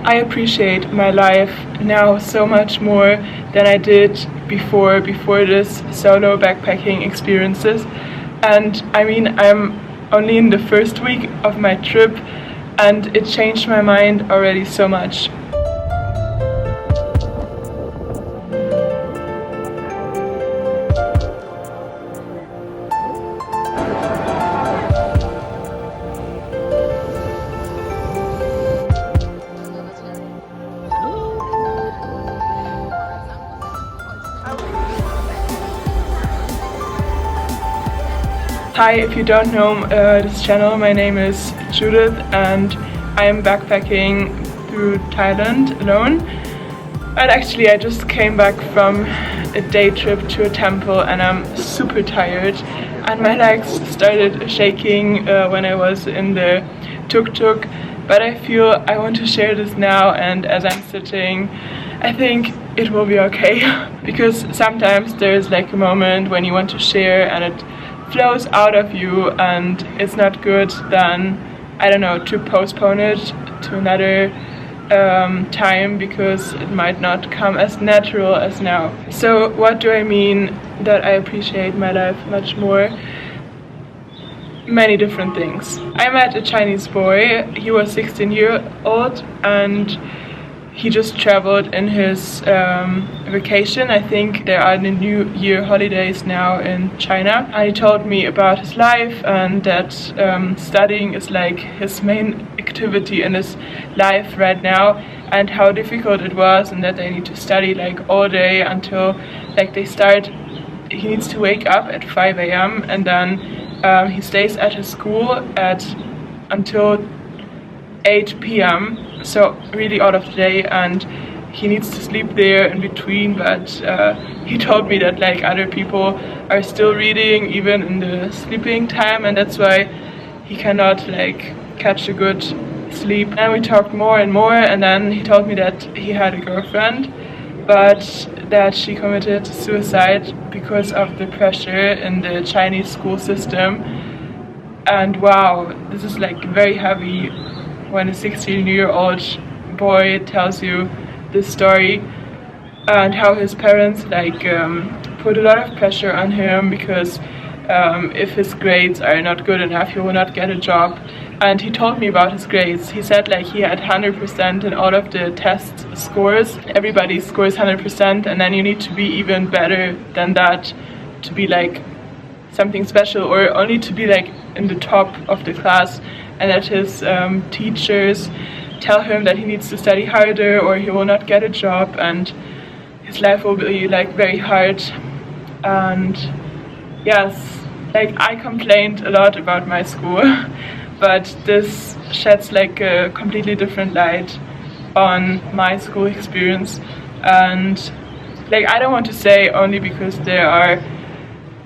I appreciate my life now so much more than I did before this solo backpacking experiences. And I mean, I'm only in the first week of my trip and it changed my mind already so much. Hi, if you don't know this channel, my name is Judith and I am backpacking through Thailand alone. And actually I just came back from a day trip to a temple and I'm super tired and my legs started shaking when I was in the tuk-tuk, but I feel I want to share this now, and as I'm sitting I think it will be okay because sometimes there's like a moment when you want to share and it flows out of you and it's not good, then I don't know, to postpone it to another time because it might not come as natural as now. So what do I mean that I appreciate my life much more? Many different things. I met a Chinese boy, he was 16 years old and he just traveled in his vacation. I think there are the New Year holidays now in China. And he told me about his life and that studying is like his main activity in his life right now, and how difficult it was, and that they need to study like all day until like they start. He needs to wake up at 5 a.m. and then he stays at his school until 8 p.m. so really all of the day, and he needs to sleep there in between, but he told me that like other people are still reading even in the sleeping time, and that's why he cannot like catch a good sleep. And we talked more and more, and then he told me that he had a girlfriend but that she committed suicide because of the pressure in the Chinese school system. And wow, this is like very heavy when a 16-year-old boy tells you this story, and how his parents like put a lot of pressure on him because if his grades are not good enough he will not get a job. And he told me about his grades. He said like he had 100% in all of the test scores. Everybody scores 100% and then you need to be even better than that to be like something special, or only to be like in the top of the class, and that his teachers tell him that he needs to study harder or he will not get a job and his life will be like very hard. And yes, like I complained a lot about my school but this sheds like a completely different light on my school experience. And like I don't want to say only because there are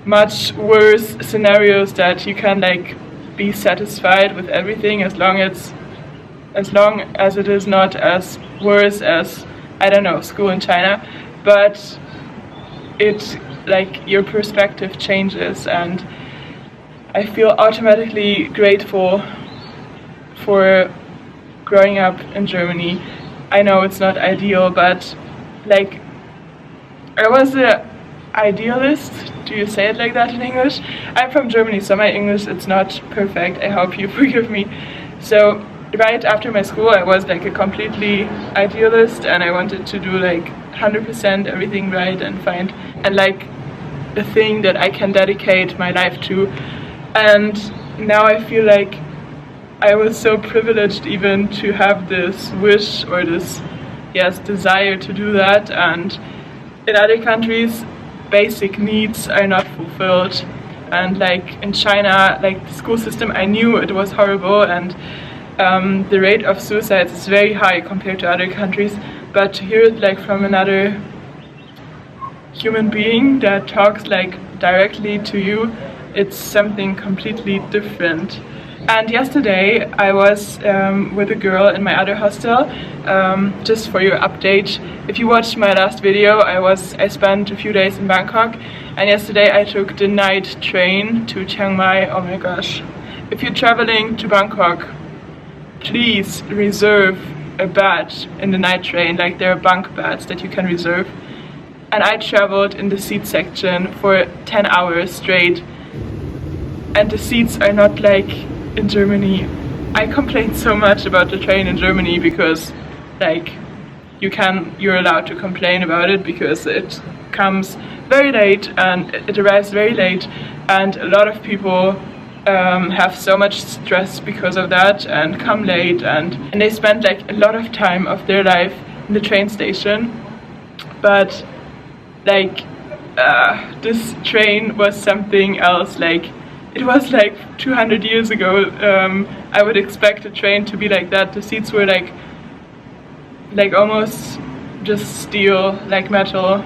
much worse scenarios that you can like be satisfied with everything as long as it is not as worse as, I don't know, school in China, but it like your perspective changes, and I feel automatically grateful for growing up in Germany. I know it's not ideal, but like I was a idealist. Do you say it like that in English? I'm from Germany, so my English it's not perfect. I hope you forgive me. So right after my school I was like a completely idealist and I wanted to do like 100% everything right and find and like the thing that I can dedicate my life to. And now I feel like I was so privileged even to have this wish or this desire to do that, and in other countries basic needs are not fulfilled. And like in China, like the school system, I knew it was horrible, and the rate of suicides is very high compared to other countries, but to hear it like from another human being that talks like directly to you, it's something completely different. And yesterday I was with a girl in my other hostel. Just for your update, if you watched my last video, I spent a few days in Bangkok, and yesterday I took the night train to Chiang Mai. Oh my gosh, if you're traveling to Bangkok, please reserve a bed in the night train, like there are bunk beds that you can reserve. And I traveled in the seat section for 10 hours straight, and the seats are not like in Germany. I complained so much about the train in Germany because like you're allowed to complain about it because it comes very late and it arrives very late, and a lot of people have so much stress because of that and come late, and they spend like a lot of time of their life in the train station. But like this train was something else. Like it was like 200 years ago. I would expect a train to be like that. The seats were like almost just steel, like metal,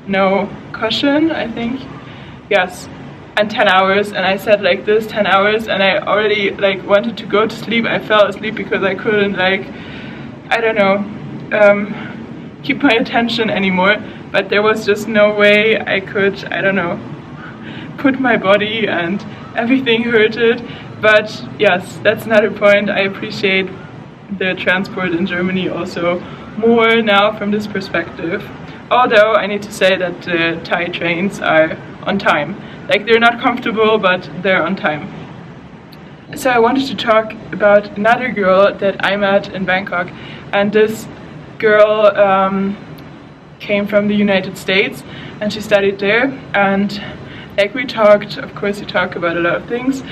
no cushion, I think. Yes. And 10 hours, and I sat like this 10 hours, and I already like wanted to go to sleep. I fell asleep because I couldn't like, I don't know, keep my attention anymore. But there was just no way I could, I don't know, put my body, and everything hurted. But yes, that's not a point. I appreciate the transport in Germany also more now from this perspective. Although I need to say that the Thai trains are on time. Like they're not comfortable, but they're on time. So I wanted to talk about another girl that I met in Bangkok, and this girl came from the United States, and she studied there, and like we talked, of course we talk about a lot of things,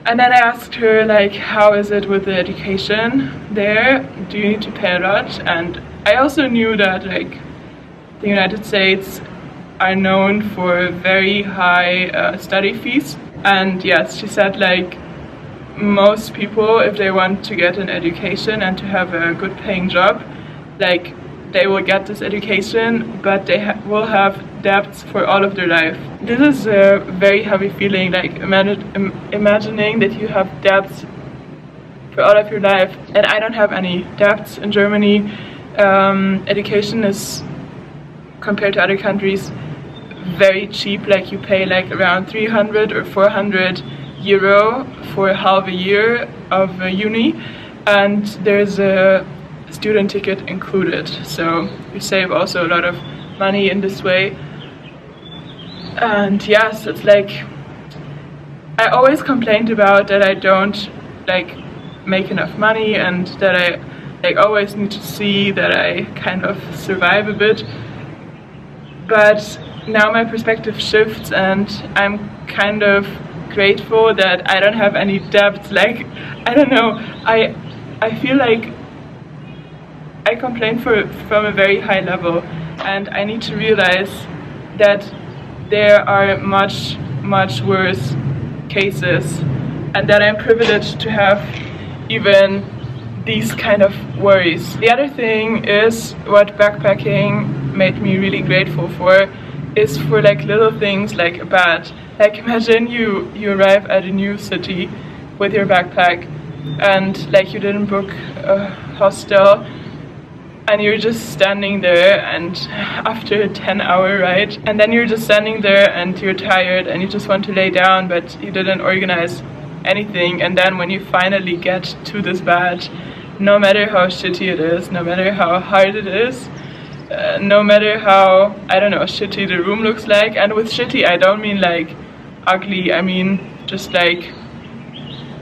and then I asked her like, how is it with the education there? Do you need to pay a lot? And I also knew that like the United States are known for very high study fees, and yes, she said like most people, if they want to get an education and to have a good paying job, like they will get this education, but they will have debts for all of their life. This is a very heavy feeling, like imagining that you have debts for all of your life. And I don't have any debts in Germany. Education is, compared to other countries, very cheap. Like you pay like around 300 or 400 euro for half a year of uni, and there's a student ticket included, so you save also a lot of money in this way. And yes, it's like I always complained about that I don't like make enough money, and that I like always need to see that I kind of survive a bit. But now my perspective shifts, and I'm kind of grateful that I don't have any debts. Like I don't know, I feel like I complain from a very high level, and I need to realize that there are much worse cases, and that I'm privileged to have even these kind of worries. The other thing is, what backpacking made me really grateful for is for like little things like a bed. Like imagine you arrive at a new city with your backpack, and like you didn't book a hostel, and you're just standing there, and after a 10-hour ride, and then you're just standing there and you're tired and you just want to lay down, but you didn't organize anything. And then when you finally get to this bed, no matter how shitty it is, no matter how hard it is, no matter how, I don't know, shitty the room looks like, and with shitty I don't mean like ugly, I mean just like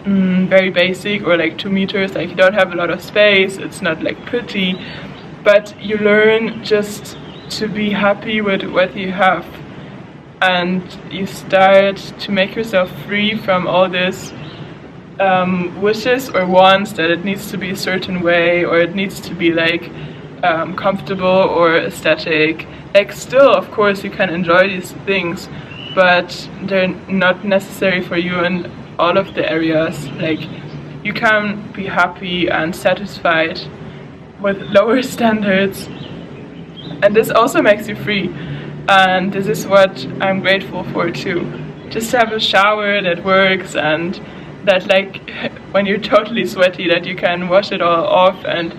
very basic, or like 2 meters, like you don't have a lot of space, it's not like pretty, but you learn just to be happy with what you have, and you start to make yourself free from all this wishes or wants that it needs to be a certain way, or it needs to be like comfortable or aesthetic. Like still, of course, you can enjoy these things, but they're not necessary for you in all of the areas. Like you can be happy and satisfied with lower standards, and this also makes you free, and this is what I'm grateful for too. Just to have a shower that works, and that like when you're totally sweaty, that you can wash it all off and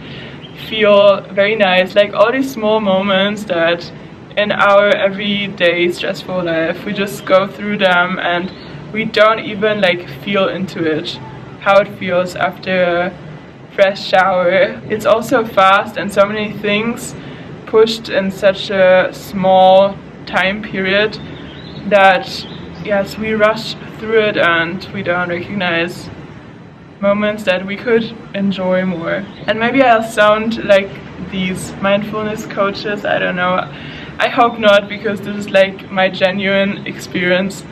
feel very nice. Like all these small moments that in our everyday stressful life we just go through them, and we don't even like feel into it, how it feels after fresh shower. It's also fast and so many things pushed in such a small time period that yes, we rush through it and we don't recognize moments that we could enjoy more. And maybe I'll sound like these mindfulness coaches, I don't know. I hope not, because this is like my genuine experience,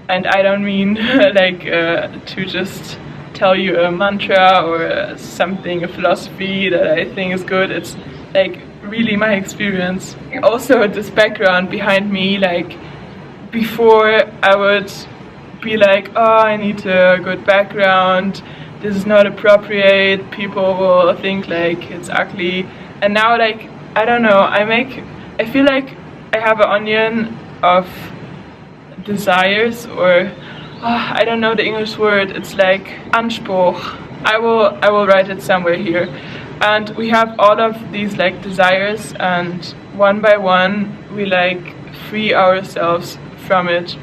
and I don't mean like to just tell you a mantra or something, a philosophy that I think is good. It's like really my experience. Also this background behind me, like before I would be like, oh, I need a good background, this is not appropriate, people will think like it's ugly. And now, like, I don't know, I feel like I have an onion of desires, or I don't know the English word, it's like Anspruch. I will write it somewhere here. And we have all of these like desires, and one by one we like free ourselves from it.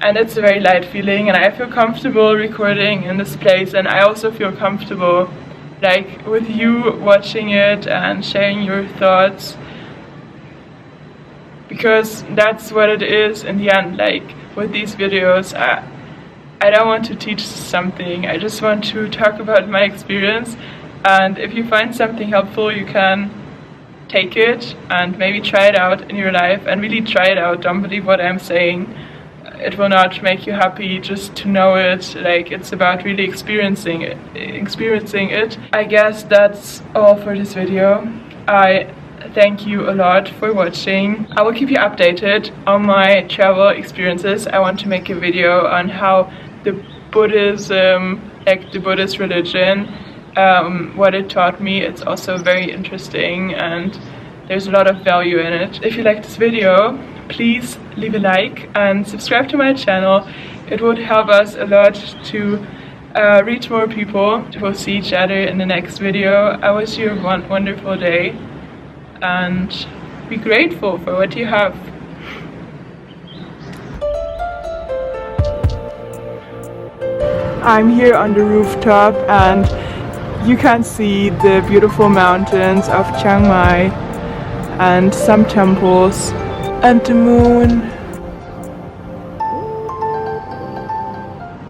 And it's a very light feeling, and I feel comfortable recording in this place, and I also feel comfortable like with you watching it and sharing your thoughts, because that's what it is in the end. Like with these videos, I don't want to teach something, I just want to talk about my experience. And if you find something helpful, you can take it and maybe try it out in your life, and really try it out. Don't believe what I'm saying. It will not make you happy just to know it. Like, it's about really experiencing it. I guess that's all for this video. I thank you a lot for watching. I will keep you updated on my travel experiences. I want to make a video on how the Buddhism, like the Buddhist religion, what it taught me. It's also very interesting and there's a lot of value in it. If you like this video, please leave a like and subscribe to my channel. It would help us a lot to reach more people. We'll see each other in the next video. I wish you a wonderful day and be grateful for what you have. I'm here on the rooftop and you can see the beautiful mountains of Chiang Mai and some temples and the moon.